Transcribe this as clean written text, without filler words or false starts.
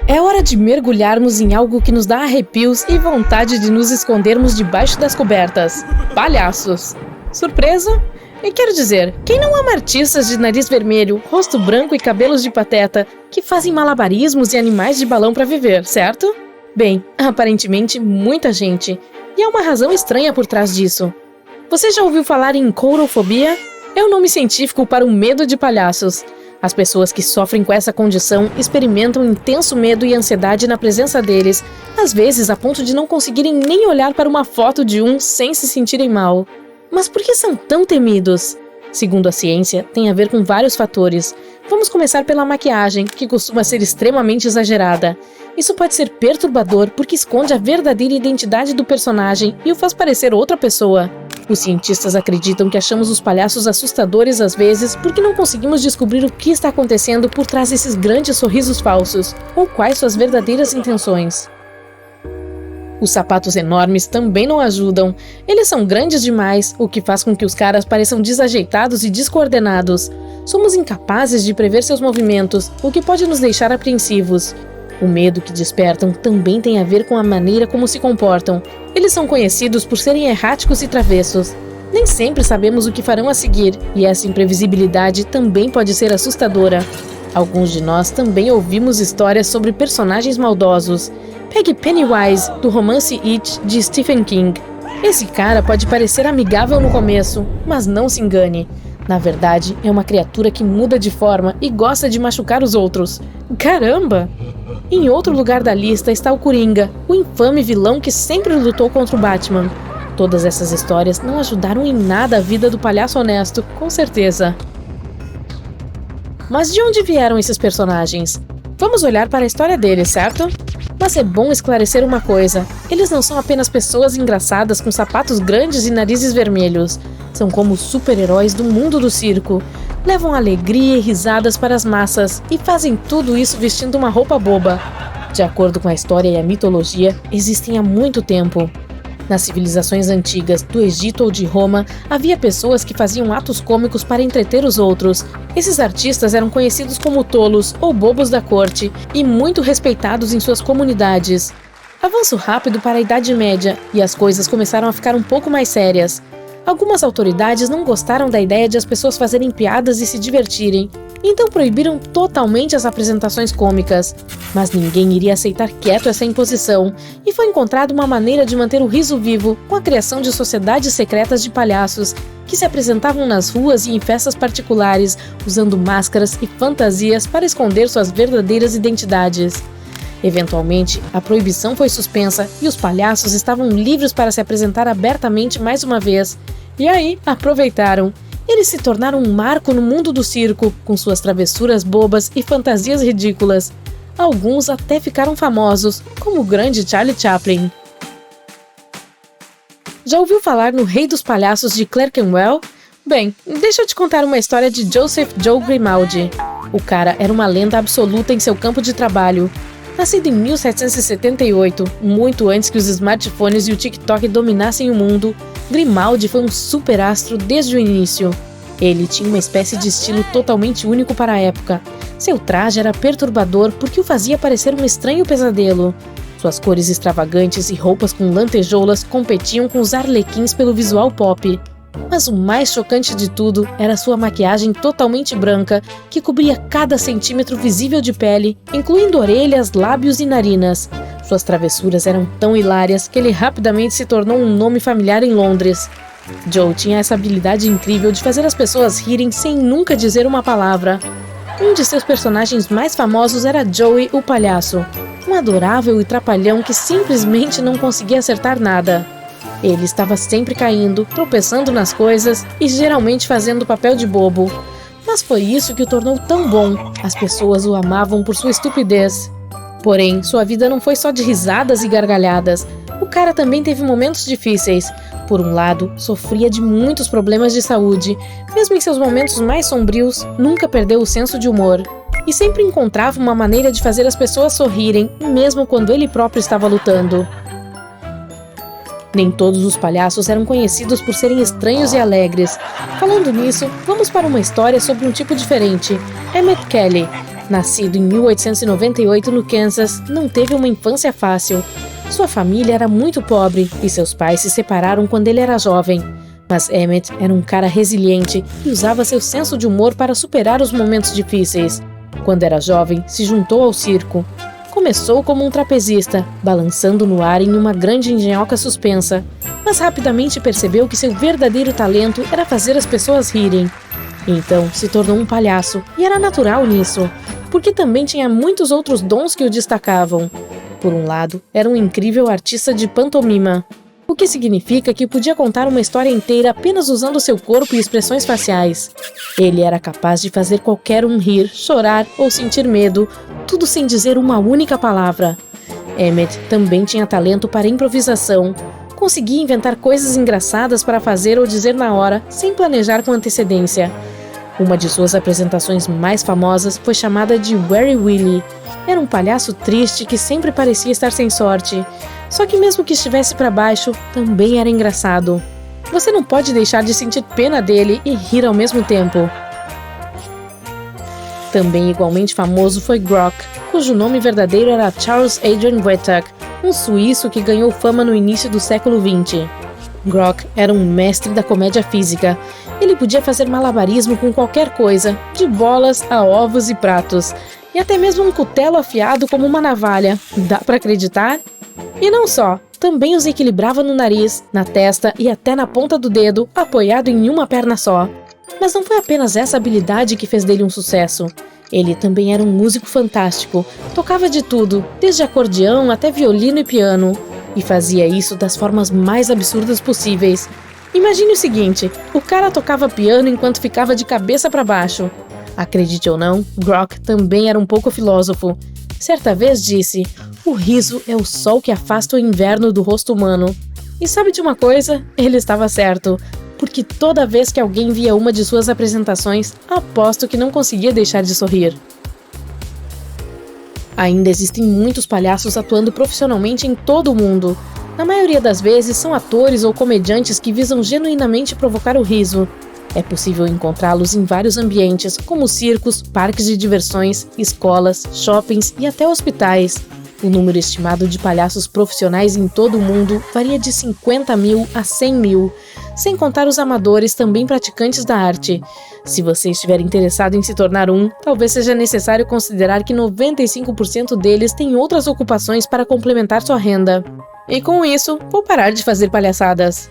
É hora de mergulharmos em algo que nos dá arrepios e vontade de nos escondermos debaixo das cobertas. Palhaços. Surpresa? E quero dizer, quem não ama artistas de nariz vermelho, rosto branco e cabelos de pateta que fazem malabarismos e animais de balão para viver, certo? Bem, aparentemente muita gente. E há uma razão estranha por trás disso. Você já ouviu falar em coulrofobia? É o nome científico para o medo de palhaços. As pessoas que sofrem com essa condição experimentam intenso medo e ansiedade na presença deles, às vezes a ponto de não conseguirem nem olhar para uma foto de um sem se sentirem mal. Mas por que são tão temidos? Segundo a ciência, tem a ver com vários fatores. Vamos começar pela maquiagem, que costuma ser extremamente exagerada. Isso pode ser perturbador porque esconde a verdadeira identidade do personagem e o faz parecer outra pessoa. Os cientistas acreditam que achamos os palhaços assustadores às vezes porque não conseguimos descobrir o que está acontecendo por trás desses grandes sorrisos falsos, ou quais suas verdadeiras intenções. Os sapatos enormes também não ajudam. Eles são grandes demais, o que faz com que os caras pareçam desajeitados e descoordenados. Somos incapazes de prever seus movimentos, o que pode nos deixar apreensivos. O medo que despertam também tem a ver com a maneira como se comportam. Eles são conhecidos por serem erráticos e travessos. Nem sempre sabemos o que farão a seguir, e essa imprevisibilidade também pode ser assustadora. Alguns de nós também ouvimos histórias sobre personagens maldosos. Pegue Pennywise, do romance It, de Stephen King. Esse cara pode parecer amigável no começo, mas não se engane. Na verdade, é uma criatura que muda de forma e gosta de machucar os outros. Caramba! Em outro lugar da lista está o Coringa, o infame vilão que sempre lutou contra o Batman. Todas essas histórias não ajudaram em nada a vida do palhaço honesto, com certeza. Mas de onde vieram esses personagens? Vamos olhar para a história deles, certo? Mas é bom esclarecer uma coisa: eles não são apenas pessoas engraçadas com sapatos grandes e narizes vermelhos. São como super-heróis do mundo do circo. Levam alegria e risadas para as massas e fazem tudo isso vestindo uma roupa boba. De acordo com a história e a mitologia, existem há muito tempo. Nas civilizações antigas, do Egito ou de Roma, havia pessoas que faziam atos cômicos para entreter os outros. Esses artistas eram conhecidos como tolos ou bobos da corte e muito respeitados em suas comunidades. Avanço rápido para a Idade Média e as coisas começaram a ficar um pouco mais sérias. Algumas autoridades não gostaram da ideia de as pessoas fazerem piadas e se divertirem, então proibiram totalmente as apresentações cômicas. Mas ninguém iria aceitar quieto essa imposição, e foi encontrada uma maneira de manter o riso vivo com a criação de sociedades secretas de palhaços, que se apresentavam nas ruas e em festas particulares, usando máscaras e fantasias para esconder suas verdadeiras identidades. Eventualmente, a proibição foi suspensa e os palhaços estavam livres para se apresentar abertamente mais uma vez. E aí, aproveitaram. Eles se tornaram um marco no mundo do circo, com suas travessuras bobas e fantasias ridículas. Alguns até ficaram famosos, como o grande Charlie Chaplin. Já ouviu falar no Rei dos Palhaços de Clerkenwell? Bem, deixa eu te contar uma história de Joseph Joe Grimaldi. O cara era uma lenda absoluta em seu campo de trabalho. Nascido em 1778, muito antes que os smartphones e o TikTok dominassem o mundo, Grimaldi foi um superastro desde o início. Ele tinha uma espécie de estilo totalmente único para a época. Seu traje era perturbador porque o fazia parecer um estranho pesadelo. Suas cores extravagantes e roupas com lantejoulas competiam com os arlequins pelo visual pop. Mas o mais chocante de tudo era sua maquiagem totalmente branca, que cobria cada centímetro visível de pele, incluindo orelhas, lábios e narinas. Suas travessuras eram tão hilárias que ele rapidamente se tornou um nome familiar em Londres. Joe tinha essa habilidade incrível de fazer as pessoas rirem sem nunca dizer uma palavra. Um de seus personagens mais famosos era Joey, o palhaço, um adorável e trapalhão que simplesmente não conseguia acertar nada. Ele estava sempre caindo, tropeçando nas coisas e geralmente fazendo o papel de bobo. Mas foi isso que o tornou tão bom. As pessoas o amavam por sua estupidez. Porém, sua vida não foi só de risadas e gargalhadas. O cara também teve momentos difíceis. Por um lado, sofria de muitos problemas de saúde. Mesmo em seus momentos mais sombrios, nunca perdeu o senso de humor. E sempre encontrava uma maneira de fazer as pessoas sorrirem, mesmo quando ele próprio estava lutando. Nem todos os palhaços eram conhecidos por serem estranhos e alegres. Falando nisso, vamos para uma história sobre um tipo diferente. Emmett Kelly, Nascido em 1898 no Kansas, não teve uma infância fácil. Sua família era muito pobre e seus pais se separaram quando ele era jovem. Mas Emmett era um cara resiliente e usava seu senso de humor para superar os momentos difíceis. Quando era jovem, se juntou ao circo. Começou como um trapezista, balançando no ar em uma grande engenhoca suspensa, mas rapidamente percebeu que seu verdadeiro talento era fazer as pessoas rirem. Então se tornou um palhaço, e era natural nisso, porque também tinha muitos outros dons que o destacavam. Por um lado, era um incrível artista de pantomima, o que significa que podia contar uma história inteira apenas usando seu corpo e expressões faciais. Ele era capaz de fazer qualquer um rir, chorar ou sentir medo, tudo sem dizer uma única palavra. Emmett também tinha talento para improvisação. Conseguia inventar coisas engraçadas para fazer ou dizer na hora, sem planejar com antecedência. Uma de suas apresentações mais famosas foi chamada de Weary Willie. Era um palhaço triste que sempre parecia estar sem sorte. Só que mesmo que estivesse para baixo, também era engraçado. Você não pode deixar de sentir pena dele e rir ao mesmo tempo. Também igualmente famoso foi Grock, cujo nome verdadeiro era Charles Adrian Wetag, um suíço que ganhou fama no início do século XX. Grock era um mestre da comédia física. Ele podia fazer malabarismo com qualquer coisa, de bolas a ovos e pratos, e até mesmo um cutelo afiado como uma navalha. Dá pra acreditar? E não só, também os equilibrava no nariz, na testa e até na ponta do dedo, apoiado em uma perna só. Mas não foi apenas essa habilidade que fez dele um sucesso. Ele também era um músico fantástico, tocava de tudo, desde acordeão até violino e piano, e fazia isso das formas mais absurdas possíveis. Imagine o seguinte, o cara tocava piano enquanto ficava de cabeça para baixo. Acredite ou não, Grock também era um pouco filósofo. Certa vez disse, o riso é o sol que afasta o inverno do rosto humano. E sabe de uma coisa? Ele estava certo. Porque toda vez que alguém via uma de suas apresentações, aposto que não conseguia deixar de sorrir. Ainda existem muitos palhaços atuando profissionalmente em todo o mundo. Na maioria das vezes, são atores ou comediantes que visam genuinamente provocar o riso. É possível encontrá-los em vários ambientes, como circos, parques de diversões, escolas, shoppings e até hospitais. O número estimado de palhaços profissionais em todo o mundo varia de 50 mil a 100 mil, sem contar os amadores também praticantes da arte. Se você estiver interessado em se tornar um, talvez seja necessário considerar que 95% deles têm outras ocupações para complementar sua renda. E com isso, vou parar de fazer palhaçadas.